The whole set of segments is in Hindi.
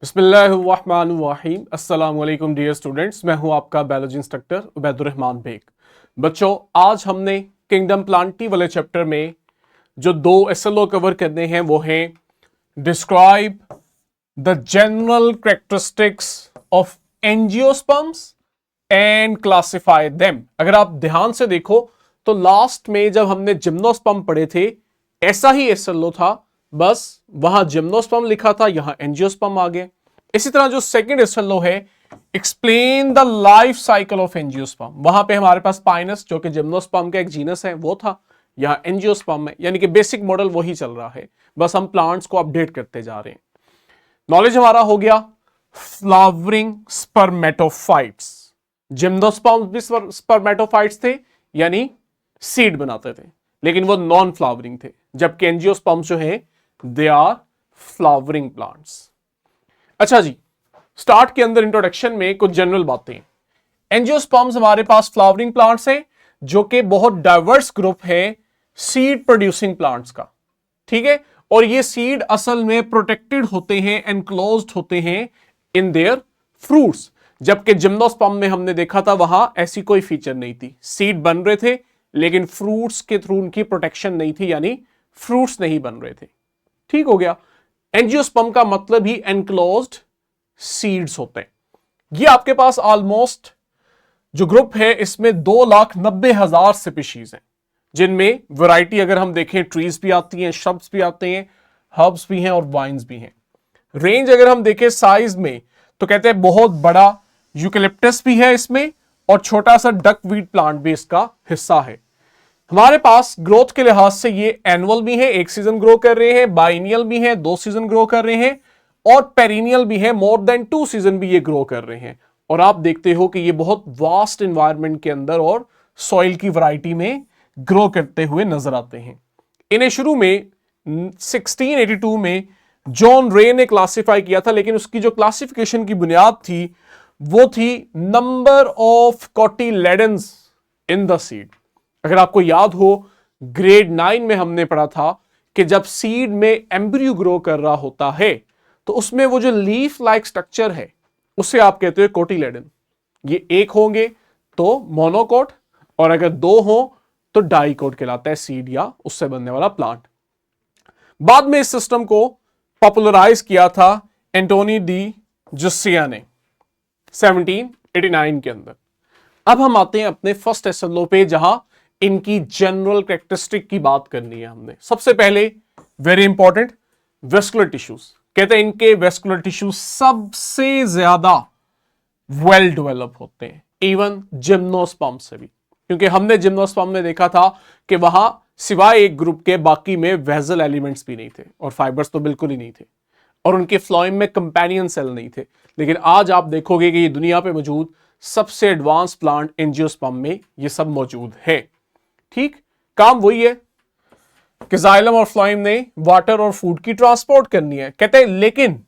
बिस्मिल्लाहिर्रहमानिर्रहीम। अस्सलाम वालेकुम डियर स्टूडेंट्स, मैं हूं आपका बायोलॉजी इंस्ट्रक्टर उबैदुर्रहमान बेग। बच्चों, आज हमने किंगडम प्लांटी वाले चैप्टर में जो दो एसएलओ कवर करने हैं वो हैं describe the general characteristics of angiosperms and classify them. अगर आप ध्यान से देखो तो लास्ट में जब हमने जिम्नोस्पर्म पढ़े थे ऐसा ही एसएलओ था, बस वहां जिम्नोस्पर्म लिखा था, यहां एंजियोस्पर्म आ गए। इसी तरह जो सेकंड एसएलओ है explain the life cycle of angiosperm, वहां पे हमारे पास पाइनस जो कि जिम्नोस्पर्म का एक जीनस है वो था, यहां एंजियोस्पर्म है। यानी कि बेसिक मॉडल वही चल रहा है, बस हम प्लांट्स को अपडेट करते जा रहे हैं। नॉलेज हमारा हो गया फ्लावरिंग स्पर्मेटोफाइट्स। जिम्नोस्पर्म भी स्पर्मेटोफाइट्स थे, यानी सीड बनाते थे, लेकिन वो नॉन फ्लावरिंग थे, जबकि एंजियोस्पर्म जो है दे आर फ्लावरिंग प्लांट्स। अच्छा जी, स्टार्ट के अंदर इंट्रोडक्शन में कुछ जनरल बातें। एंजियोस्पर्म्स हमारे पास फ्लावरिंग प्लांट्स हैं जो कि बहुत डाइवर्स ग्रुप है सीड प्रोड्यूसिंग प्लांट्स का, ठीक है। और ये सीड असल में प्रोटेक्टेड होते हैं, एनक्लोज्ड होते हैं इन देयर फ्रूट्स, जबकि जिम्नोस्पर्म में हमने देखा था वहां ऐसी कोई फीचर नहीं थी। सीड बन रहे थे लेकिन फ्रूट्स के थ्रू उनकी प्रोटेक्शन नहीं थी, यानी फ्रूट्स नहीं बन रहे थे। ठीक हो गया। एंजियोस्पर्म का मतलब ही एनक्लोज्ड सीड्स होते हैं। ये आपके पास ऑलमोस्ट जो ग्रुप है इसमें 2,90,000 स्पीशीज हैं, जिनमें वैरायटी अगर हम देखें ट्रीज भी आती हैं, श्रब्स भी आते हैं, हर्ब्स भी हैं और वाइन्स भी हैं। रेंज अगर हम देखें साइज में तो कहते हैं बहुत बड़ा यूकेलिप्टस भी है इसमें, और छोटा सा डकवीट प्लांट भी इसका हिस्सा है। हमारे पास ग्रोथ के लिहाज से ये एनुअल भी है, एक सीजन ग्रो कर रहे हैं, बाइनियल भी है, 2 सीजन ग्रो कर रहे हैं, और पेरिनियल भी है, मोर देन 2 सीजन भी ये ग्रो कर रहे हैं। और आप देखते हो कि ये बहुत वास्ट एनवायरनमेंट के अंदर और सॉइल की वैरायटी में ग्रो करते हुए नजर आते हैं। इन्हें शुरू में 1682 में जॉन रे ने क्लासिफाई किया था, लेकिन उसकी जो क्लासिफिकेशन की बुनियाद थी वो थी number of cotyledons in the seed. अगर आपको याद हो ग्रेड 9 में हमने पढ़ा था कि जब सीड में एम्ब्रियो ग्रो कर रहा होता है तो उसमें वो जो लीफ लाइक स्ट्रक्चर है उसे आप कहते हो कोटिलेडन। ये एक होंगे तो मोनोकोट, और अगर 2 हो तो डाइकोट कहलाता है सीड या उससे बनने वाला प्लांट। बाद में इस सिस्टम को पॉपुलराइज किया था एंटोनी डी जुस्सिया ने 1789 के अंदर। अब हम आते हैं अपने फर्स्ट एसएलओ पे, जहां इनकी जनरल कैरेक्टरिस्टिक की बात करनी है हमने। सबसे पहले वेरी इंपॉर्टेंट वेस्कुलर टिश्यूज। कहते हैं इनके वेस्कुलर टिश्यूज सबसे ज्यादा वेल डेवलप होते हैं, इवन जिम्नोस्पर्म से भी, क्योंकि हमने जिम्नोस्पर्म में देखा था कि वहां सिवाय एक ग्रुप के बाकी में वेजल एलिमेंट्स भी नहीं थे और फाइबर्स तो बिल्कुल ही नहीं थे, और उनके फ्लोएम में कंपेनियन सेल नहीं थे। लेकिन आज आप देखोगे कि ये दुनिया पे मौजूद सबसे एडवांस प्लांट एंजियोस्पर्म में ये सब मौजूद है। ठीक, काम वही है कि जाइलम और फ्लोएम ने वाटर और फूड की ट्रांसपोर्ट करनी है। कहते हैं लेकिन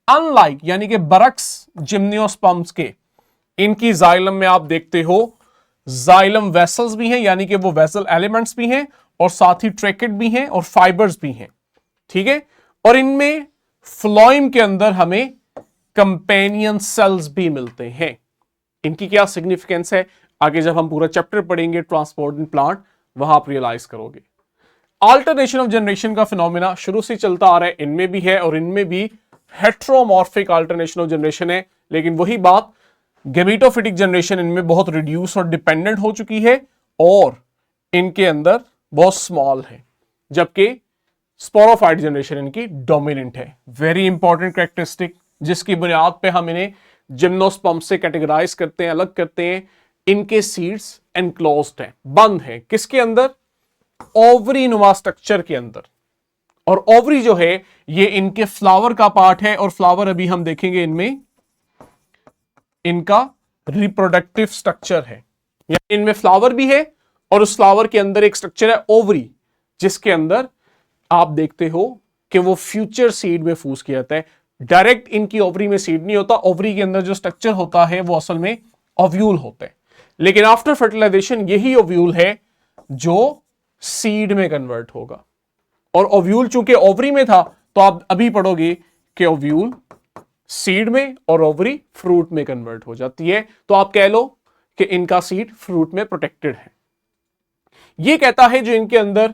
अनलाइक यानी कि बरक्स जिम्नोस्पर्म्स के, इनकी जाइलम में आप देखते हो जाइलम वेसल्स भी हैं, यानी कि वो वेसल एलिमेंट्स भी हैं, और साथ ही ट्रैकेट भी हैं और फाइबर्स भी हैं। ठीक है, और इनमें फ्लोएम के अंदर हमें कंपेनियन सेल्स भी मिलते हैं। इनकी क्या सिग्निफिकेंस है आगे जब हम पूरा चैप्टर पढ़ेंगे ट्रांसपोर्ट इन प्लांट, वहां आप रियलाइज करोगे। अल्टरनेशन ऑफ जनरेशन का फिनोमेना शुरू से चलता आ रहा है, इनमें भी है, और इनमें भी हेट्रोमॉर्फिक अल्टरनेशन ऑफ जनरेशन है। लेकिन वही बात, गैमेटोफिटिक जनरेशन इनमें बहुत रिड्यूस और डिपेंडेंट हो चुकी है, और इनके अंदर बहुत स्मॉल है, जबकि स्पोरोफाइट जनरेशन इनकी डोमिनेंट है। वेरी इंपॉर्टेंट कैरेक्टरिस्टिक, जिसकी बुनियाद पे हम इन्हें जिम्नोस्पर्म से कैटेगराइज करते हैं, अलग करते हैं। इनके सीड्स एनक्लोज्ड हैं, बंद हैं, किसके अंदर? ओवरी नुमा स्ट्रक्चर के अंदर। और ओवरी जो है ये इनके फ्लावर का पार्ट है, और फ्लावर अभी हम देखेंगे इनमें इनका रिप्रोडक्टिव स्ट्रक्चर है, यानी इनमें फ्लावर भी है और उस फ्लावर के अंदर एक स्ट्रक्चर है ओवरी, जिसके अंदर आप देखते हो कि वो फ्यूचर सीड में फूस किया जाता है। डायरेक्ट इनकी ओवरी में सीड नहीं होता, ओवरी के अंदर जो स्ट्रक्चर होता है वो असल में ओव्यूल होता है, लेकिन आफ्टर फर्टिलाइजेशन यही ओव्यूल है जो सीड में कन्वर्ट होगा। और ओव्यूल चूंकि ओवरी में था तो आप अभी पढ़ोगे कि ओव्यूल सीड में और ओवरी फ्रूट में कन्वर्ट हो जाती है। तो आप कह लो कि इनका सीड फ्रूट में प्रोटेक्टेड है। ये कहता है जो इनके अंदर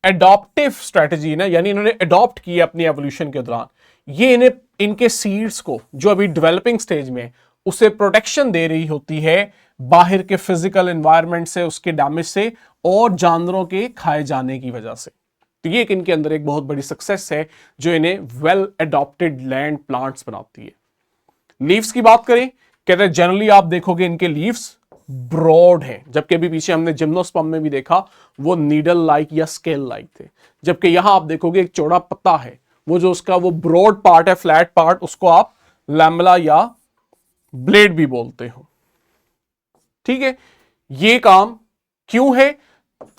एडॉप्टिव स्ट्रेटजी ना, यानी इन्होंने एडॉप्ट किया अपनी एवोल्यूशन के दौरान, ये इन्हें इनके सीड्स को जो अभी डेवलपिंग स्टेज में उसे प्रोटेक्शन दे रही होती है बाहर के फिजिकल एनवायरनमेंट से, उसके डैमेज से और जानवरों के खाए जाने की वजह से। तो ये इनके अंदर एक बहुत बड़ी सक्सेस है जो इन्हें वेल एडॉप्टेड लैंड प्लांट्स बनाती है। लीव्स की बात करें, कहते हैं जनरली आप देखोगे इनके लीव्स ब्रॉड है, जबकि अभी पीछे हमने जिम्नोस्पर्म में भी देखा वो नीडल लाइक या स्केल लाइक थे, जबकि यहां आप देखोगे एक चौड़ा पत्ता है, वो जो उसका वो ब्रॉड पार्ट है, फ्लैट पार्ट, उसको आप लैमेला या ब्लेड भी बोलते हो। ठीक है, ये काम क्यों है?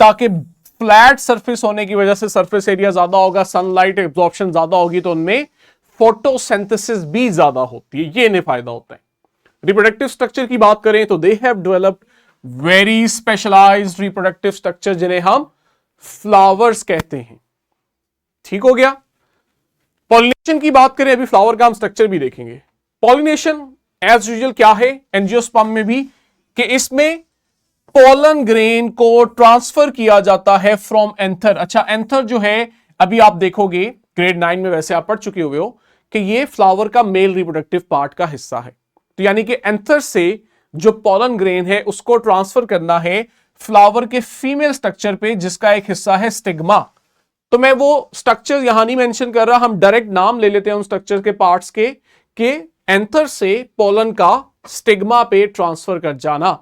ताकि फ्लैट सरफेस होने की वजह से सरफेस एरिया ज्यादा होगा, सनलाइट एब्जॉर्प्शन ज्यादा होगी, तो उनमें फोटोसिंथेसिस भी ज्यादा होती है, ये इन्हें फायदा होता है। रिप्रोडक्टिव स्ट्रक्चर की बात करें तो they have developed very specialised reproductive structure जिन्हें हम फ्लावर्स कहते हैं। ठीक हो गया। पॉलिनेशन की बात करें, अभी फ्लावर का हम स्ट्रक्चर भी देखेंगे। पॉलिनेशन एज यूजुअल क्या है एंजियोस्पर्म में भी, कि इसमें पोलन ग्रेन को ट्रांसफर किया जाता है फ्रॉम एंथर। अच्छा, एंथर जो है अभी आप देखोगे ग्रेड 9 में, वैसे आप पढ़ चुके हुए हो कि ये फ्लावर का मेल रिप्रोडक्टिव पार्ट का हिस्सा है। तो यानी कि एंथर से जो पोलन ग्रेन है उसको ट्रांसफर करना है फ्लावर के फीमेल स्ट्रक्चर पे, जिसका एक हिस्सा है स्टिग्मा। तो मैं वो स्ट्रक्चर यहां नहीं मेंशन कर रहा, हम डायरेक्ट नाम ले लेते हैं उन स्ट्रक्चर के पार्ट्स के, कि एंथर से पोलन का स्टिग्मा पे ट्रांसफर कर जाना,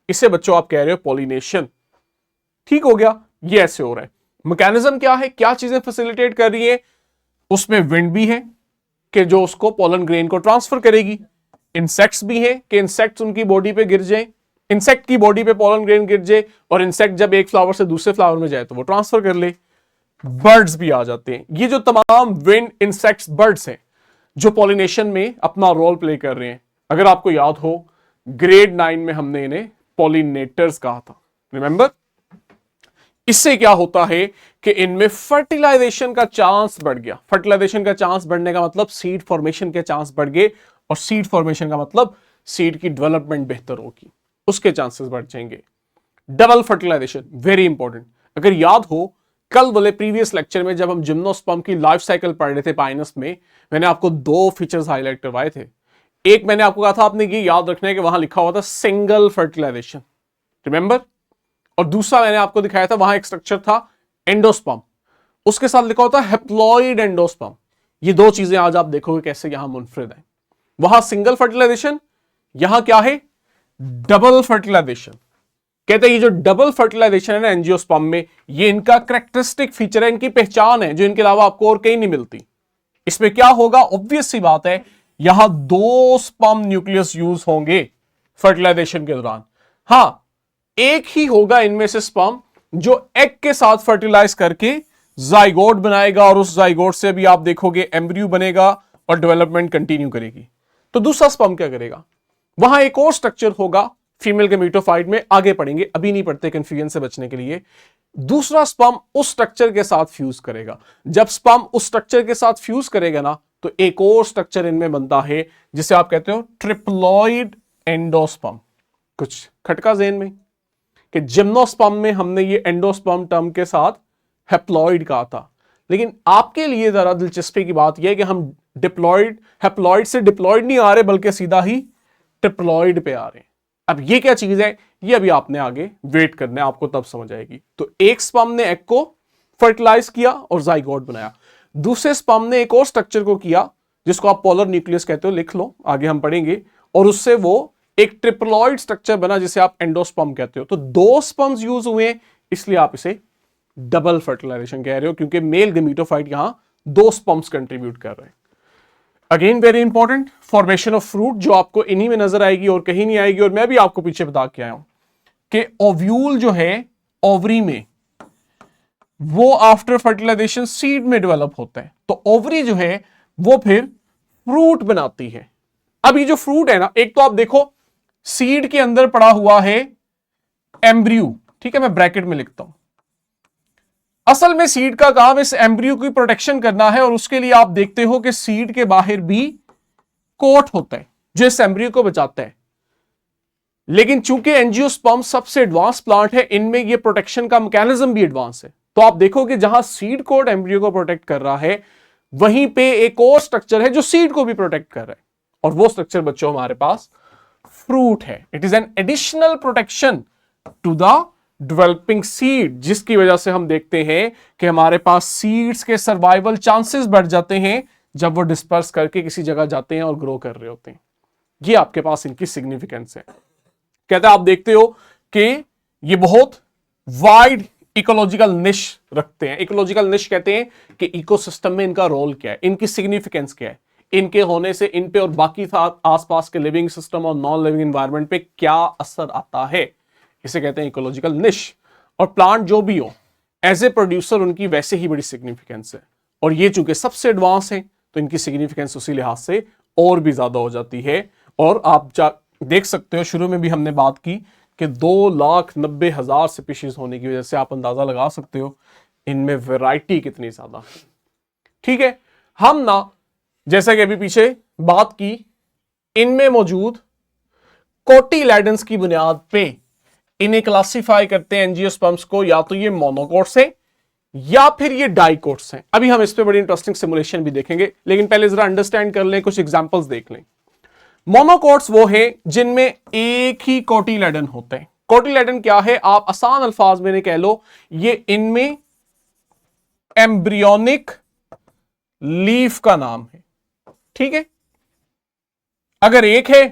इसे बच्चों आप कह रहे हो पॉलिनेशन। ठीक हो गया, ये ऐसे हो रहा है। मैकेनिज्म क्या है, क्या चीजें फैसिलिटेट कर रही है? उसमें विंड भी है कि जो उसको पोलन ग्रेन को ट्रांसफर करेगी, इंसेक्ट्स भी हैं कि इंसेक्ट्स उनकी बॉडी पे गिर जाए, इंसेक्ट की बॉडी पे पोलन ग्रेन गिर जाए और इंसेक्ट जब एक फ्लावर से दूसरे फ्लावर में जाए तो वो ट्रांसफर कर ले। बर्ड्स भी आ जाते हैं। ये जो तमाम विंड, इंसेक्ट्स, बर्ड्स हैं जो पॉलिनेशन में अपना रोल प्ले कर रहे हैं। अगर आपको याद हो ग्रेड 9 में हमने इन्हें पॉलिनेटर्स कहा था, रिमेंबर? इससे क्या होता है कि इनमें फर्टिलाइजेशन का चांस बढ़ गया। फर्टिलाइजेशन का चांस बढ़ने का मतलब सीड फॉर्मेशन के चांस बढ़ गए, और सीड फॉर्मेशन का मतलब सीड की डेवलपमेंट बेहतर होगी, उसके चांसेस बढ़ जाएंगे। Double fertilisation very important. अगर याद हो कल वाले प्रीवियस लेक्चर में जब हम जिम्नोस्पर्म की लाइफ साइकिल पढ़ रहे थे पाइनस में, मैंने आपको दो फीचर्स हाईलाइट करवाए थे। एक मैंने आपको कहा था आपने ये याद रखना है कि वहां लिखा हुआ था सिंगल फर्टिलाइजेशन, रिमेंबर? और दूसरा मैंने आपको दिखाया था वहां एक स्ट्रक्चर था एंडोस्पर्म, उसके साथ लिखा होता है हैप्लॉइड एंडोस्पर्म। ये दो चीजें आज आप देखोगे कैसे यहां मुनफरिद है। वहां सिंगल फर्टिलाइजेशन, यहां क्या है? Double fertilisation. कहते हैं ये जो डबल फर्टिलाइजेशन है ना एंजियोस्पर्म में, ये इनका कैरेक्टरिस्टिक फीचर है, इनकी पहचान है जो इनके अलावा आपको और कहीं नहीं मिलती। इसमें क्या होगा? ऑब्वियस सी बात है, यहां दो स्पर्म न्यूक्लियस यूज होंगे फर्टिलाइजेशन के दौरान। हां, एक ही होगा इनमें से स्पर्म जो एग के साथ फर्टिलाइज करके जाइगोट बनाएगा, और उस जाइगोट से भी आप देखोगे एम्ब्रियो बनेगा और डेवलपमेंट कंटिन्यू करेगी। तो दूसरा स्पर्म क्या करेगा? वहां एक और स्ट्रक्चर होगा फीमेल गेमेटोफाइट में, आगे पढ़ेंगे, अभी नहीं पढ़ते कंफ्यूजन से बचने के लिए। दूसरा स्पर्म उस स्ट्रक्चर के साथ फ्यूज करेगा। जब स्पर्म उस स्ट्रक्चर के साथ फ्यूज करेगा ना, तो एक और स्ट्रक्चर इनमें बनता है जिसे आप कहते हो ट्रिप्लॉइड एंडोस्पर्म। कुछ खटका ज़हन में कि जिम्नोस्पर्म में हमने ये एंडोस्पर्म टर्म के साथ हैप्लॉइड कहा था, लेकिन आपके लिए जरा दिलचस्पी की बात यह है कि हम डिप्लॉइड, हैप्लॉइड से डिप्लॉइड नहीं आ रहे, बल्कि सीधा ही ट्रिप्लॉइड पे आ रहे हैं। अब ये क्या चीज है, ये अभी आपने आगे वेट करना है, आपको तब समझ आएगी। तो एक स्पर्म ने एग को फर्टिलाइज किया और जाइगोट बनाया, दूसरे स्पर्म ने एक और स्ट्रक्चर को किया जिसको आप पोलर न्यूक्लियस कहते हो, लिख लो, आगे हम पढ़ेंगे, और उससे वो एक ट्रिप्लॉइड स्ट्रक्चर बना जिसे आप एंडोस्पर्म कहते हो। तो दो स्पर्म्स यूज हुए, इसलिए आप इसे डबल फर्टिलाइजेशन कह रहे हो, क्योंकि मेल गेमेटोफाइट यहां दो स्पर्म्स कंट्रीब्यूट कर रहे हैं। Again very important, formation of fruit जो आपको इन्हीं में नजर आएगी और कहीं नहीं आएगी, और मैं भी आपको पीछे बता के आया हूं कि ओव्यूल जो है ओवरी में, वो आफ्टर फर्टिलाइजेशन सीड में डेवलप होता है। तो ओवरी जो है वो फिर फ्रूट बनाती है। अब ये जो फ्रूट है ना, एक तो आप देखो सीड के अंदर पड़ा हुआ है एम्ब्रियो, ठीक है, मैं ब्रैकेट में लिखता हूं। असल में सीड का काम इस एम्ब्रियो की प्रोटेक्शन करना है, और उसके लिए आप देखते हो कि सीड के बाहर भी कोट होता है जो इस एम्ब्रियो को बचाता है। लेकिन चूंकि एंजियोस्पर्म सबसे एडवांस प्लांट है, इनमें ये प्रोटेक्शन का मैकेनिज्म भी एडवांस है। तो आप देखो कि जहां सीड कोट एम्ब्रियो को प्रोटेक्ट कर रहा है, वहीं पे एक और स्ट्रक्चर है जो सीड को भी प्रोटेक्ट कर रहा है, और वो स्ट्रक्चर बच्चों हमारे पास फ्रूट है। It is an additional protection to the developing seed, जिसकी वजह से हम देखते हैं कि हमारे पास सीड्स के सर्वाइवल चांसेस बढ़ जाते हैं जब वो डिस्पर्स करके किसी जगह जाते हैं और ग्रो कर रहे होते हैं। ये आपके पास इनकी सिग्निफिकेंस है। कहते हैं आप देखते हो कि ये बहुत वाइड इकोलॉजिकल निश रखते हैं। इकोलॉजिकल निश कहते हैं कि इकोसिस्टम में इनका रोल क्या है, इनकी सिग्निफिकेंस क्या है, इनके होने से इन पे और बाकी आसपास के लिविंग सिस्टम और नॉन लिविंग एनवायरनमेंट पे क्या असर आता है, इसे कहते हैं इकोलॉजिकल निश। और प्लांट जो भी हो, एज ए प्रोड्यूसर उनकी वैसे ही बड़ी सिग्निफिकेंस है, और ये चूंकि सबसे एडवांस है तो इनकी सिग्निफिकेंस उसी लिहाज से और भी ज्यादा हो जाती है। और आप देख सकते हो, शुरू में भी हमने बात की कि 2,90,000 स्पीशीज होने की वजह से आप अंदाजा लगा सकते हो इनमें वैरायटी कितनी ज्यादा है। ठीक है, हम ना जैसा कि अभी पीछे बात की, इनमें मौजूद कोटिलेडन्स की बुनियाद पे इन्हें क्लासिफाई करते हैं एंजियोस्पर्म्स को, या तो ये मोनोकोट्स हैं या फिर ये डाइकोट्स हैं। अभी हम इस पे बड़ी इंटरेस्टिंग सिमुलेशन भी देखेंगे, लेकिन पहले जरा अंडरस्टैंड कर लें, कुछ एग्जांपल्स देख लें। मोनोकोट्स वो हैं जिनमें एक ही कोटिलेडन होते हैं। कोटिलेडन क्या है, आप आसान अल्फाज में कह लो, ये इनमें एम्ब्रियोनिक लीफ का नाम है। ठीक है, अगर एक है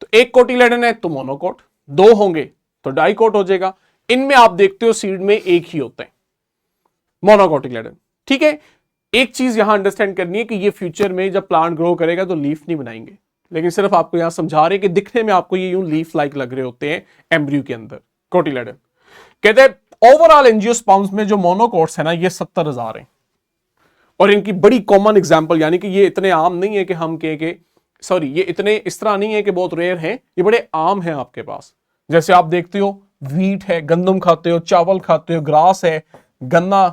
तो एक कोटिलेडन है तो मोनोकोट, दो होंगे तो डाइकोट हो जाएगा। इनमें आप देखते हो सीड में एक ही होता है, मोनोकोटिलेडन। ठीक है, एक चीज यहां अंडरस्टैंड करनी है कि ये फ्यूचर में जब प्लांट ग्रो करेगा तो लीफ नहीं बनाएंगे, लेकिन सिर्फ आपको यहां समझा रहे कि दिखने में आपको ये यूं लीफ लाइक लग रहे होते हैं एम्ब्रियो के अंदर, कोटिलेडन। कहते हैं ओवरऑल एंजियोस्पर्म्स में जो मोनोकोट्स है ना, ये 70,000 हैं। और इनकी बड़ी कॉमन एग्जाम्पल, यानी कि ये इतने आम नहीं है कि हम के सॉरी, ये इतने इस तरह नहीं है कि बहुत रेयर हैं, ये बड़े आम हैं आपके पास। जैसे आप देखते हो वीट है, गंदम खाते हो, चावल खाते हो, ग्रास है, गन्ना,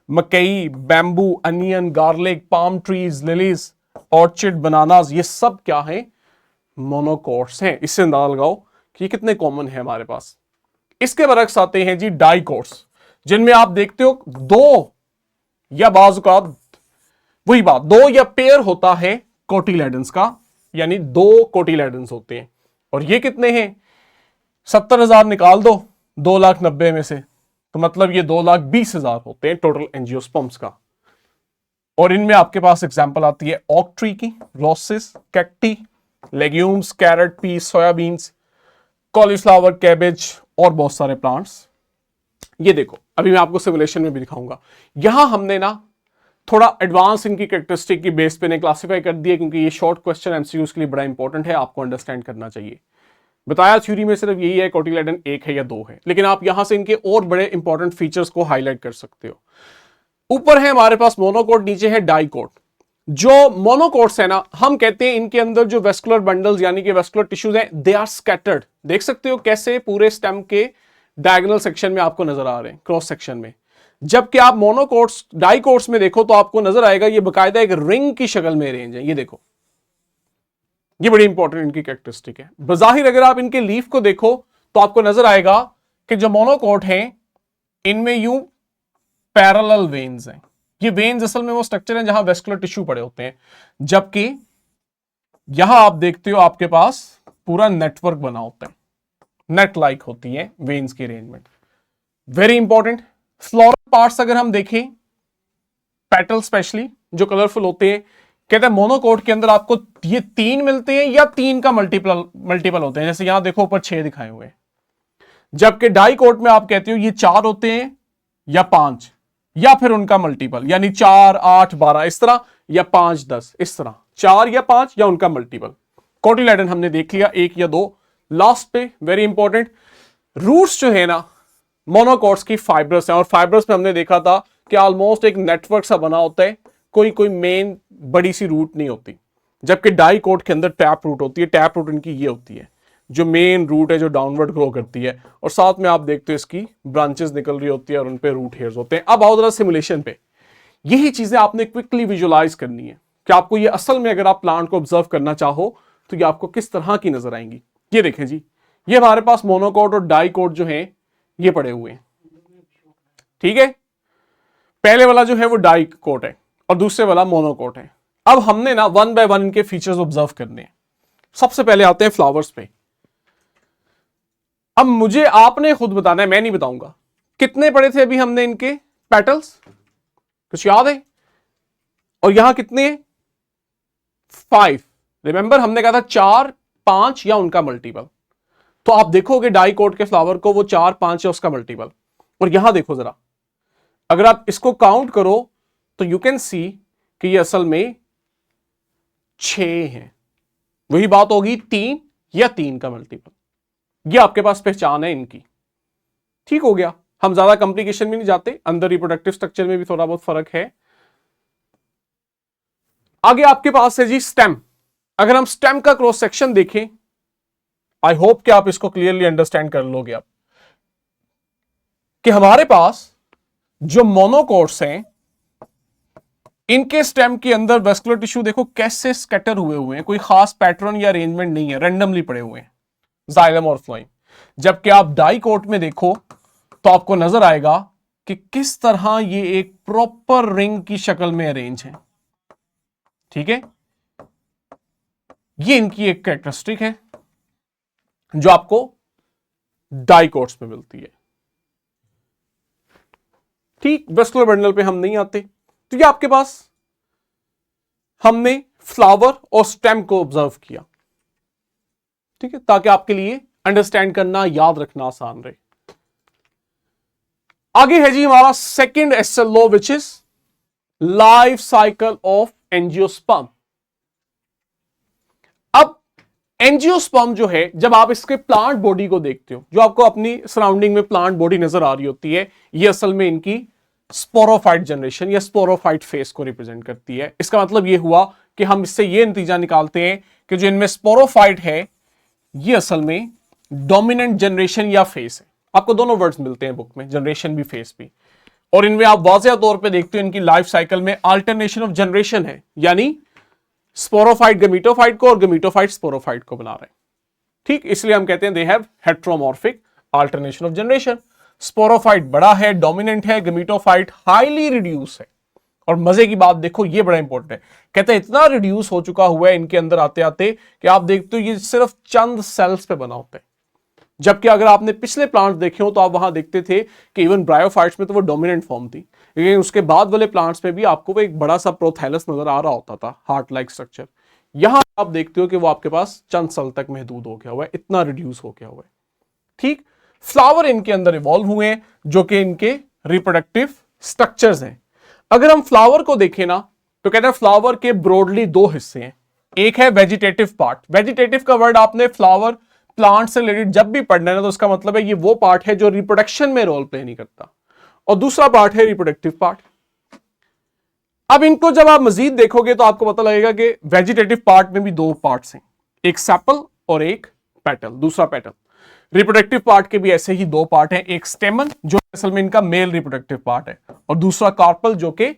मकई, bamboo, onion, garlic, palm trees, lilies, orchid, bananas, ये सब क्या है, मोनोकोट्स हैं। इससे अंदाजा लगाओ कि ये कितने कॉमन है हमारे पास। इसके बरक्स आते हैं जी डाइकोट्स, जिनमें आप देखते हो दो या बाज़-औक़ात वही बात, दो या पेयर होता है कोटिलेडन्स का, यानी दो कोटिलेडन्स होते हैं। और ये कितने हैं, 70,000 निकाल दो 2,90,000 में से, तो मतलब ये 2,20,000 होते हैं टोटल एंजियोस्पर्म्स का। और इनमें आपके पास एग्जांपल आती है ओक ट्री की, roses, cacti, legumes, carrot, peas, soybeans, cauliflower, cabbage और बहुत सारे प्लांट्स। ये देखो, अभी मैं आपको सिमुलेशन में भी दिखाऊंगा। यहां हमने ना थोड़ा एडवांस इनकी कैरेक्टरिस्टिक की बेस पे ने क्लासिफाई कर दिया, क्योंकि ये शॉर्ट क्वेश्चन एमसीक्यूज के लिए बड़ा इंपॉर्टेंट है, आपको अंडरस्टैंड करना चाहिए। बताया थ्योरी में सिर्फ यही है कोटिलेडन एक है या दो है, लेकिन आप यहां से इनके और बड़े इंपॉर्टेंट फीचर्स को हाईलाइट कर सकते हो। ऊपर है हमारे पास मोनोकोट, नीचे है डाइकोट। जो मोनोकोट्स है ना, हम कहते हैं इनके अंदर जो वेस्कुलर बंडल्स यानी कि वेस्कुलर टिश्यूज हैं, दे आर स्कैटर्ड। देख सकते हो कैसे पूरे स्टेम के डायगोनल सेक्शन में आपको नजर आ रहे हैं, क्रॉस सेक्शन में। जबकि आप मोनोकोट्स, डाइकोट्स में देखो तो आपको नजर आएगा ये बकायदा एक रिंग की शक्ल में अरेंज है। ये देखो, ये बड़ी इंपॉर्टेंट इनकी कैरेक्टरिस्टिक है। बजाहिर अगर आप इनके लीफ को देखो तो आपको नजर आएगा कि जो मोनोकोट हैं इनमें यूं पैरेलल वेन्स हैं। ये वेन्स असल में वो स्ट्रक्चर हैं जहां वेस्कुलर टिश्यू पड़े होते हैं, जबकि यहां आप देखते हो आपके पास पूरा नेटवर्क बना होता है, नेट लाइक होती है वेन्स की arrangement. Very important. Floral parts अगर हम देखें, पेटल स्पेशली जो कलरफुल होते हैं, कहते हैं मोनोकोट के अंदर आपको ये 3 मिलते हैं या 3 का मल्टीपल होते हैं। जैसे यहां देखो ऊपर 6 दिखाए हुए हैं, जबकि डाइकोट में आप कहते हो ये 4 होते हैं या 5, या फिर उनका मल्टीपल, यानी 4, 8, 12 इस तरह, या 5, 10 इस तरह, 4 या 5 या उनका मल्टीपल। कोटिलेडन हमने देख लिया 1 या 2। लास्ट पे वेरी इंपॉर्टेंट, रूट्स जो है ना मोनोकोट्स की फाइब्रस है, और फाइब्रस में हमने देखा था कि ऑलमोस्ट एक नेटवर्क सा बना होता है, कोई मेन बड़ी सी रूट नहीं होती। जबकि डाइकोट के अंदर टैप रूट होती है। टैप रूट इनकी ये होती है जो मेन रूट है, जो डाउनवर्ड ग्रो करती है, और साथ में आप देखते हो इसकी ब्रांचेस निकल रही होती है और उन पे रूट हेयर्स होते हैं। अब आओ जरा सिमुलेशन पे, यही चीजें आपने क्विकली विजुअलाइज करनी है। कि आपको ये असल में अगर आप प्लांट को ऑब्जर्व करना चाहो तो ये आपको किस तरह की नजर आएंगी। ये देखें जी, ये हमारे पास मोनोकोट और डाइकोट जो है ये पड़े हुए हैं, ठीक है। पहले वाला जो है वो डाइकोट है और दूसरे वाला मोनोकोट है। अब हमने ना वन बाय वन इनके फीचर्स ऑब्जर्व करने हैं। सबसे पहले आते हैं फ्लावर्स पे। अब मुझे आपने खुद बताना है, मैं नहीं बताऊंगा। कितने पढ़े थे अभी हमने इनके पेटल्स, कुछ याद है? और यहां कितने? 5। रिमेंबर हमने कहा था 4, 5 या उनका मल्टीपल। तो आप देखोगे डाइकोट के फ्लावर को, वो 4, 5 या उसका मल्टीपल। और यहां देखो जरा, अगर आप इसको काउंट करो तो यू कैन सी कि ये असल में 6 हैं। वही बात होगी 3 या 3 का मल्टीपल। ये आपके पास पहचान है इनकी। ठीक हो गया, हम ज्यादा कॉम्प्लिकेशन में नहीं जाते, अंदर रिप्रोडक्टिव स्ट्रक्चर में भी थोड़ा बहुत फर्क है। आगे आपके पास है जी स्टेम। अगर हम स्टेम का क्रॉस सेक्शन देखें, आई होप कि आप इसको क्लियरली अंडरस्टैंड कर लोगे आप, कि हमारे पास जो मोनोकोट्स हैं इनके स्टेम के अंदर वेस्कुलर टिश्यू देखो कैसे स्कैटर हुए हैं, कोई खास पैटर्न या अरेंजमेंट नहीं है, रैंडमली पड़े हुए हैं, जाइलम और फ्लोएम। जबकि आप डाइकोट में देखो तो आपको नजर आएगा कि किस तरह ये एक प्रॉपर रिंग की शक्ल में अरेंज है। ठीक है, ये इनकी एक कैरेक्टरिस्टिक है जो आपको डाइकोट्स में मिलती है। ठीक, वेस्कुलर बंडल पे हम नहीं आते। तो ये आपके पास हमने फ्लावर और स्टेम को ऑब्जर्व किया, ठीक है, ताकि आपके लिए अंडरस्टैंड करना, याद रखना आसान रहे। आगे है जी हमारा second SL law, which is life cycle of angiosperm. अब एंजियोस्पर्म जो है, जब आप इसके प्लांट बॉडी को देखते हो, जो आपको अपनी सराउंडिंग में प्लांट बॉडी नजर आ रही होती है, ये असल में इनकी स्पोरोफाइट जनरेशन या स्पोरोफाइट फेस को रिप्रेजेंट करती है। इसका मतलब ये हुआ कि हम इससे ये नतीजा निकालते हैं कि जो इनमें स्पोरोफाइट है ये असल में डोमिनेंट जनरेशन या फेस है। आपको दोनों वर्ड्स मिलते हैं बुक में, जनरेशन भी फेस भी। और इनमें आप वाज़ेह तौर पे देखते हो इनकी लाइफ साइकिल में अल्टरनेशन ऑफ जनरेशन है, यानी स्पोरोफाइट गमीटोफाइट को और गमीटोफाइट स्पोरोफाइट को बना रहे हैं। ठीक, इसलिए हम कहते हैं they have heteromorphic alternation of generation. Sporophyte बड़ा है, डोमिनेंट है, गमीटोफाइट हाईली रिड्यूस है। और मजे की बात देखो, ये बड़ा इंपॉर्टेंट है, कहते हैं इतना रिड्यूस हो चुका हुआ है इनके अंदर आते आते कि आप देखते हो ये सिर्फ चंद सेल्स पे बना होता है। जबकि अगर आपने पिछले प्लांट्स देखे हो तो आप वहां देखते थे कि इवन ब्रायोफाइट्स में तो वो डोमिनेंट फॉर्म थी, लेकिन उसके बाद वाले प्लांट्स में भी आपको वो एक बड़ा सा प्रोथैलस नजर आ रहा होता था, हार्ट लाइक स्ट्रक्चर। यहां आप देखते हो कि वो आपके पास चंद सेल तक महदूद हो गया हुआ है, इतना रिड्यूस हो गया हुआ है। ठीक, फ्लावर इनके अंदर इवॉल्व हुए हैं जो कि इनके रिप्रोडक्टिव स्ट्रक्चर्स हैं। अगर हम फ्लावर को देखें ना तो कहते हैं फ्लावर के ब्रॉडली 2 हिस्से हैं। एक है वेजिटेटिव पार्ट। वेजिटेटिव का वर्ड आपने फ्लावर प्लांट से रिलेटेड जब भी पढ़ना है ना तो उसका मतलब है ये वो पार्ट है जो रिप्रोडक्शन में रोल प्ले नहीं करता, और दूसरा पार्ट है रिप्रोडक्टिव पार्ट। अब इनको जब आप मजीद देखोगे तो आपको पता लगेगा कि वेजिटेटिव पार्ट में भी 2 पार्ट्स हैं, एक सेपल और एक पेटल, दूसरा पेटल। रिप्रोडक्टिव पार्ट के भी ऐसे ही 2 पार्ट हैं, एक स्टेमन जो असल में इनका मेल रिप्रोडक्टिव पार्ट है और दूसरा कार्पल जो कि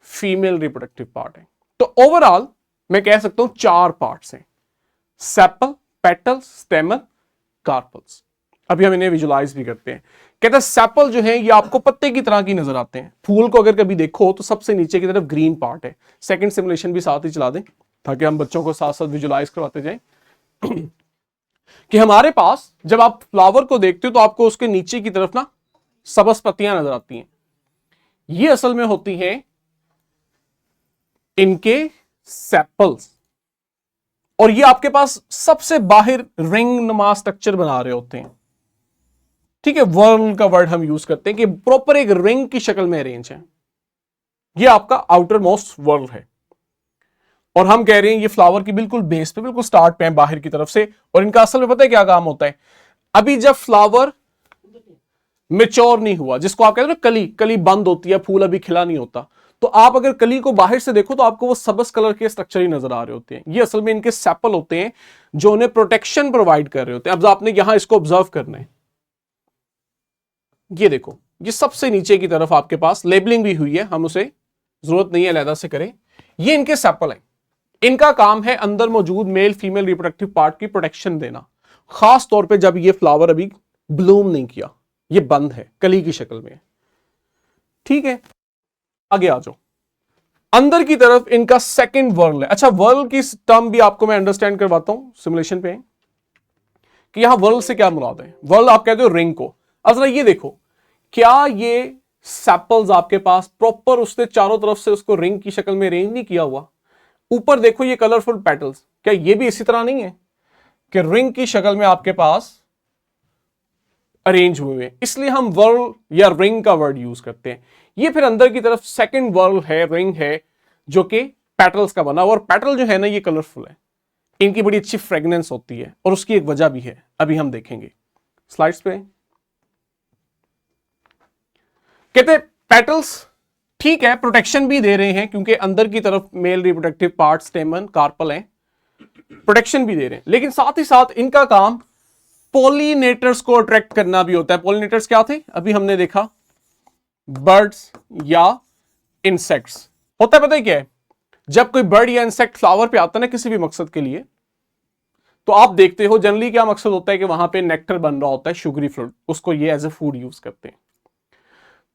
फीमेल रिप्रोडक्टिव पार्ट है। तो ओवरऑल मैं कह सकता हूं 4 पार्ट्स हैं, सेपल, पेटल, स्टेमन, कार्पल्स। अभी हम इन्हें विजुलाइज भी करते हैं। कहते हैं सेपल जो है ये आपको पत्ते की तरह की नजर आते हैं। फूल को अगर कभी देखो तो सबसे नीचे की तरफ ग्रीन पार्ट है। सेकंड सिमुलेशन भी साथ ही चला दें ताकि हम बच्चों को साथ साथ विजुलाइज करवाते जाएं कि हमारे पास जब आप फ्लावर को देखते हो तो आपको उसके नीचे की तरफ ना सबज पत्तियां नजर आती हैं। ये असल में होती हैं इनके सेपल्स, और ये आपके पास सबसे बाहर रिंग नुमा स्ट्रक्चर बना रहे होते हैं। ठीक है, वर्ल का वर्ड हम यूज करते हैं कि प्रॉपर एक रिंग की शक्ल में अरेंज है। ये आपका आउटर मोस्ट वर्ल है, और हम कह रहे हैं ये फ्लावर की बिल्कुल बेस पे, बिल्कुल स्टार्ट पे है बाहर की तरफ से। और इनका असल में पता है क्या काम होता है? अभी जब फ्लावर मेच्योर नहीं हुआ, जिसको आप कहते हैं ना कली, कली बंद होती है, फूल अभी खिला नहीं होता, तो आप अगर कली को बाहर से देखो तो आपको वो सबस कलर के स्ट्रक्चर ही नजर आ रहे होते हैं। ये असल में इनके सेपल होते हैं जो उन्हें प्रोटेक्शन प्रोवाइड कर रहे होते हैं। अब आपने यहां इसको ऑब्जर्व करना है, ये देखो, ये सबसे नीचे की तरफ आपके पास लेबलिंग भी हुई है, हम उसे जरूरत नहीं है अलहदा से करें। ये इनके सेपल हैं, इनका काम है अंदर मौजूद मेल फीमेल रिप्रोडक्टिव पार्ट की प्रोटेक्शन देना, खास तौर पे जब ये फ्लावर अभी ब्लूम नहीं किया, ये बंद है, कली की शक्ल में। ठीक है, आगे आ जाओ। अंदर की तरफ इनका सेकंड वर्ल है। अच्छा, वर्ल की टर्म भी आपको मैं अंडरस्टैंड करवाता हूं सिमुलेशन पे कि यहां वर्ल से क्या मुराद है। वर्ल आप कहते हो रिंग को। अब ये देखो, क्या ये सैपल्स आपके पास प्रॉपर उसने चारों तरफ से उसको रिंग की शक्ल में अरेंज नहीं किया हुआ? ऊपर देखो ये कलरफुल पेटल्स, क्या ये भी इसी तरह नहीं है कि रिंग की शक्ल में आपके पास अरेंज हुए हैं? इसलिए हम वर्ल या रिंग का वर्ड यूज करते हैं। ये फिर अंदर की तरफ सेकंड वर्ल है, रिंग है, जो कि पेटल्स का बना हुआ, और पेटल जो है ना ये कलरफुल है, इनकी बड़ी अच्छी फ्रेग्रेंस होती है, और उसकी एक वजह भी है, अभी हम देखेंगे स्लाइड्स पे। कहते पेटल्स ठीक है, प्रोटेक्शन भी दे रहे हैं, क्योंकि अंदर की तरफ male reproductive part stamen carpel है, प्रोटेक्शन भी दे रहे हैं, लेकिन साथ ही साथ इनका काम पॉलिनेटर्स को अट्रैक्ट करना भी होता है। पॉलिनेटर्स क्या थे? अभी हमने देखा बर्ड्स या इंसेक्ट्स। होता है पता है क्या है, जब कोई बर्ड या इंसेक्ट फ्लावर पे आता है ना किसी भी मकसद के लिए, तो आप देखते हो जनरली क्या मकसद होता है कि वहां पे नेक्टर बन रहा होता है, शुगरी फ्रूट, उसको ये एज ए फूड यूज करते हैं।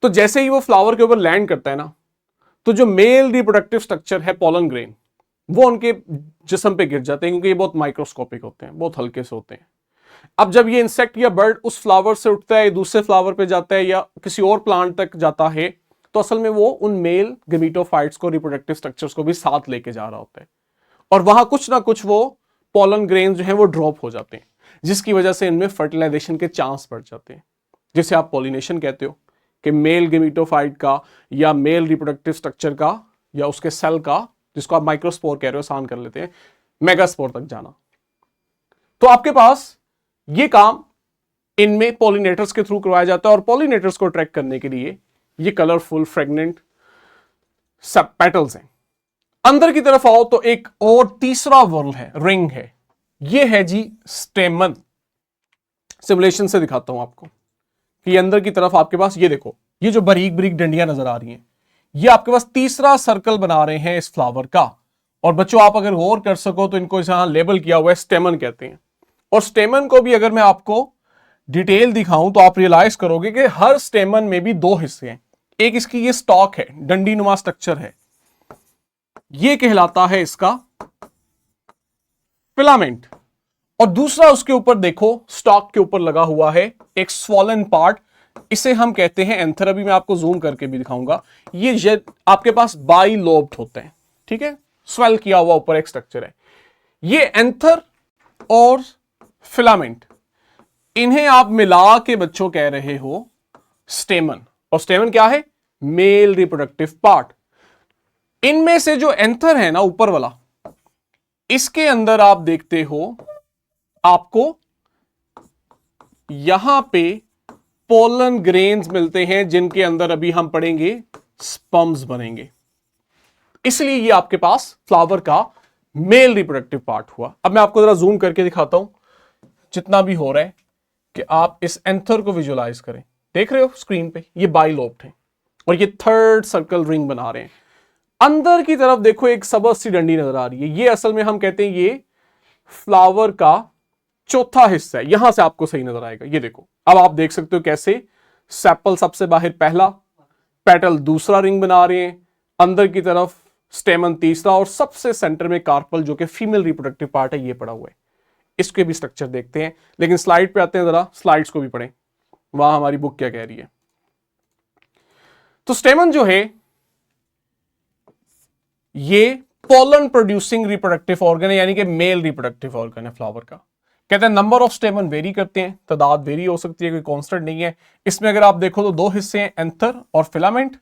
तो जैसे ही वो फ्लावर के ऊपर लैंड करता है ना, तो जो मेल रिप्रोडक्टिव स्ट्रक्चर है पोलन ग्रेन, वो उनके जिस्म पे गिर जाते हैं, क्योंकि ये बहुत माइक्रोस्कोपिक होते हैं, बहुत हल्के से होते हैं। अब जब ये इंसेक्ट या बर्ड उस फ्लावर से उठता है, दूसरे फ्लावर पे जाता है, या किसी और प्लांट तक जाता है, तो असल में वो उन मेल गेमेटोफाइट्स को, रिप्रोडक्टिव स्ट्रक्चर्स को भी साथ लेके जा रहा होता है, और वहां कुछ ना कुछ वो पोलन ग्रेन जो है वो ड्रॉप हो जाते हैं, जिसकी वजह से इनमें फर्टिलाइजेशन के चांस बढ़ जाते हैं, जिसे आप पॉलिनेशन कहते हो, कि मेल गेमेटोफाइट का या मेल रिप्रोडक्टिव स्ट्रक्चर का या उसके सेल का, जिसको आप माइक्रोस्पोर कह रहे हो, आसान कर लेते हैं, मेगास्पोर तक जाना। तो आपके पास ये काम इनमें पॉलिनेटर्स के थ्रू करवाया जाता है, और पॉलिनेटर्स को अट्रैक्ट करने के लिए ये कलरफुल फ्रेग्नेंट सब पेटल्स हैं। अंदर की तरफ आओ तो एक और तीसरा वर्ल है, रिंग है, ये है जी स्टेमन। सिमुलेशन से दिखाता हूं आपको कि अंदर की तरफ आपके पास ये देखो, ये जो बारीक बारीक डंडियां नजर आ रही हैं, ये आपके पास तीसरा सर्कल बना रहे हैं इस फ्लावर का। और बच्चों आप अगर गौर कर सको तो इनको यहां लेबल किया हुआ है, स्टेमन कहते हैं। और स्टेमन को भी अगर मैं आपको डिटेल दिखाऊं तो आप रियलाइज करोगे कि हर स्टेमन में भी दो हिस्से हैं। एक इसकी ये स्टॉक है, डंडी नुमा स्ट्रक्चर है, ये कहलाता है इसका फिलामेंट। और दूसरा उसके ऊपर देखो, स्टॉक के ऊपर लगा हुआ है एक स्वॉलन पार्ट, इसे हम कहते हैं एंथर। अभी मैं आपको जूम करके भी दिखाऊंगा। ये आपके पास बाई लोब्ड होते हैं, ठीक है, स्वेल किया हुआ ऊपर एक स्ट्रक्चर है। ये एंथर और फिलामेंट, इन्हें आप मिला के बच्चों कह रहे हो स्टेमन। और स्टेमन क्या है? Mail reproductive part. इनमें से जो एंथर है ना ऊपर वाला, इसके अंदर आप देखते हो आपको यहां पे पोलन ग्रेन्स मिलते हैं, जिनके अंदर अभी हम पढ़ेंगे स्पर्म्स बनेंगे। इसलिए ये आपके पास फ्लावर का मेल रिप्रोडक्टिव पार्ट हुआ। अब मैं आपको जरा जूम करके दिखाता हूं, जितना भी हो रहा है, कि आप इस एंथर को विजुअलाइज करें। देख रहे हो स्क्रीन पे, ये बाइलोब्ड है, और ये थर्ड सर्कल रिंग बना रहे हैं। अंदर की तरफ देखो एक सबस सी डंडी नजर आ रही है, ये असल में हम कहते हैं ये फ्लावर का चौथा हिस्सा है। यहां से आपको सही नजर आएगा, ये देखो। अब आप देख सकते हो कैसे सेपल सबसे बाहर पहला, पेटल दूसरा रिंग बना रहे हैं, अंदर की तरफ स्टेमन तीसरा, और सबसे सेंटर में कार्पल जो कि फीमेल रिप्रोडक्टिव पार्ट है, ये पड़ा हुआ है। इसके भी स्ट्रक्चर देखते हैं, लेकिन स्लाइड पे आते हैं, जरा स्लाइड्स को भी पढ़ें, वहां हमारी बुक क्या कह रही है। तो स्टेमन जो है ये पोलन प्रोड्यूसिंग रिप्रोडक्टिव ऑर्गन है, यानी कि मेल रिप्रोडक्टिव ऑर्गन है फ्लावर का। कहते हैं नंबर ऑफ स्टेमन वेरी करते हैं, तादाद वेरी हो सकती है, कोई कांस्टेंट नहीं है। इसमें अगर आप देखो तो दो हिस्से हैं, एंथर और फिलामेंट।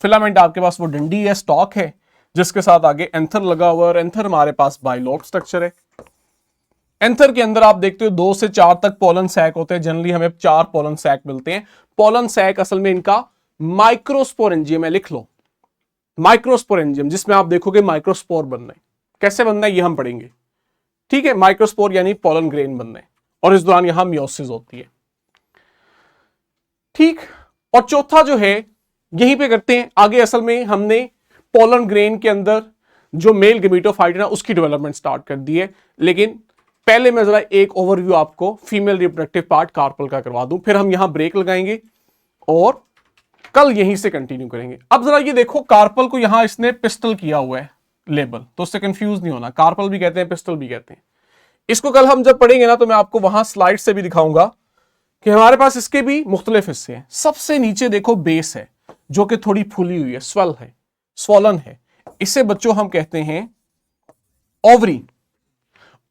फिलामेंट आपके पास वो डंडी है, स्टॉक है, जिसके साथ आगे एंथर लगा हुआ है, और एंथर हमारे पास बाइलोब्ड स्ट्रक्चर है। एंथर के अंदर आप देखते हो 2 से 4 तक पोलन सैक होते हैं, जनरली हमें 4 पोलन सैक मिलते हैं। पोलन सैक असल में इनका माइक्रोस्पोरेंजियम है, लिख लो माइक्रोस्पोरेंजियम, जिसमें आप देखोगे माइक्रोस्पोर बनना है। कैसे बनना है ये हम पढ़ेंगे, ठीक है। माइक्रोस्पोर यानी पोलन ग्रेन बनना है, और इस दौरान यहां मियोसिस होती है, ठीक। और चौथा जो है यहीं पे करते हैं आगे। असल में हमने पोलन ग्रेन के अंदर जो मेल गेमेटोफाइट है ना उसकी डेवलपमेंट स्टार्ट कर दी है। लेकिन पहले मैं जरा एक ओवरव्यू आपको फीमेल रिप्रोडक्टिव पार्ट कार्पल का करवा दूं, फिर हम यहां ब्रेक लगाएंगे और कल यहीं से कंटिन्यू करेंगे। अब जरा ये देखो, कार्पल को यहां इसने पिस्टल किया हुआ है लेबल, तो उससे कंफ्यूज नहीं होना, कार्पल भी कहते हैं पिस्टल भी कहते हैं। इसको कल हम जब पढ़ेंगे ना तो मैं आपको वहां स्लाइड से भी दिखाऊंगा कि हमारे पास इसके भी मुख्तलिफ हिस्से हैं। सबसे नीचे देखो बेस है जो कि थोड़ी फूली हुई है, स्वेल है, स्वॉलन है, इसे बच्चों हम कहते हैं ओवरी।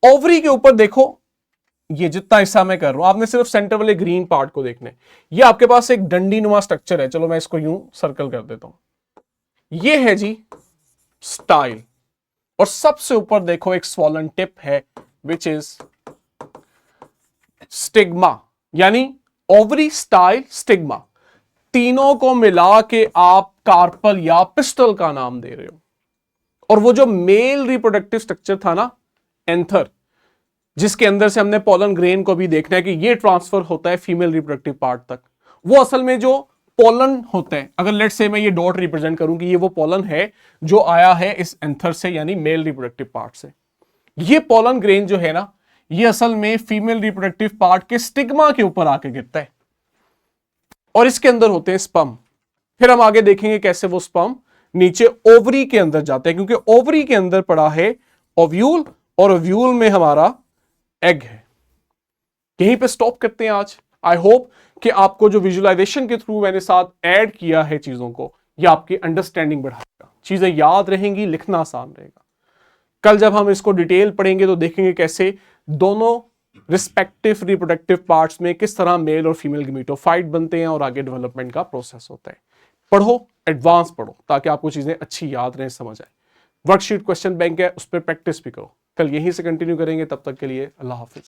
ओवरी के ऊपर देखो ये जितना हिस्सा मैं कर रहा हूं, आपने सिर्फ सेंटर वाले ग्रीन पार्ट को देखना है। ये आपके पास एक डंडी नुमा स्ट्रक्चर है, चलो मैं इसको यूं सर्कल कर देता हूं। ये है जी स्टाइल, और सबसे ऊपर देखो एक स्वॉलन टिप है विच इज स्टिग्मा, यानी ओवरी, स्टाइल, स्टिग्मा, तीनों को मिला के आप कार्पल या पिस्टल का नाम दे रहे हो। और वो जो मेल रिप्रोडक्टिव स्ट्रक्चर था ना एंथर, जिसके अंदर से हमने पोलन ग्रेन को भी देखना है कि ये ट्रांसफर होता है फीमेल रिप्रोडक्टिव पार्ट तक, वो असल में जो पोलन होता है, अगर लेट से मैं ये डॉट रिप्रेजेंट करूं कि ये वो पोलन है जो आया है इस एंथर से, यानी मेल रिप्रोडक्टिव पार्ट से। ये पोलन ग्रेन जो है ना, ये असल में फीमेल रिप्रोडक्टिव पार्ट के स्टिग्मा के ऊपर आके गिरता है और इसके अंदर होते हैं स्पर्म। फिर हम आगे देखेंगे कैसे वो स्पर्म नीचे ओवरी के अंदर जाते हैं, क्योंकि ओवरी के अंदर पड़ा है ओव्यूल और ओव्यूल में हमारा एग है। यहीं पे स्टॉप करते हैं आज। आई होप कि आपको जो विजुअलाइजेशन के थ्रू मैंने साथ ऐड किया है चीजों को, ये आपकी अंडरस्टैंडिंग बढ़ाएगा, चीजें याद रहेंगी, लिखना आसान रहेगा। कल जब हम इसको डिटेल पढ़ेंगे तो देखेंगे कैसे दोनों रिस्पेक्टिव रिप्रोडक्टिव पार्ट्स में किस तरह मेल और फीमेल गेमेटोफाइट बनते हैं और आगे डेवलपमेंट का प्रोसेस होता है। पढ़ो, एडवांस पढ़ो, ताकि आपको चीजें अच्छी याद रहें, समझ आए। वर्कशीट क्वेश्चन बैंक है, उस पर प्रैक्टिस भी करो। कल यहीं से कंटिन्यू करेंगे, तब तक के लिए अल्लाह हाफिज।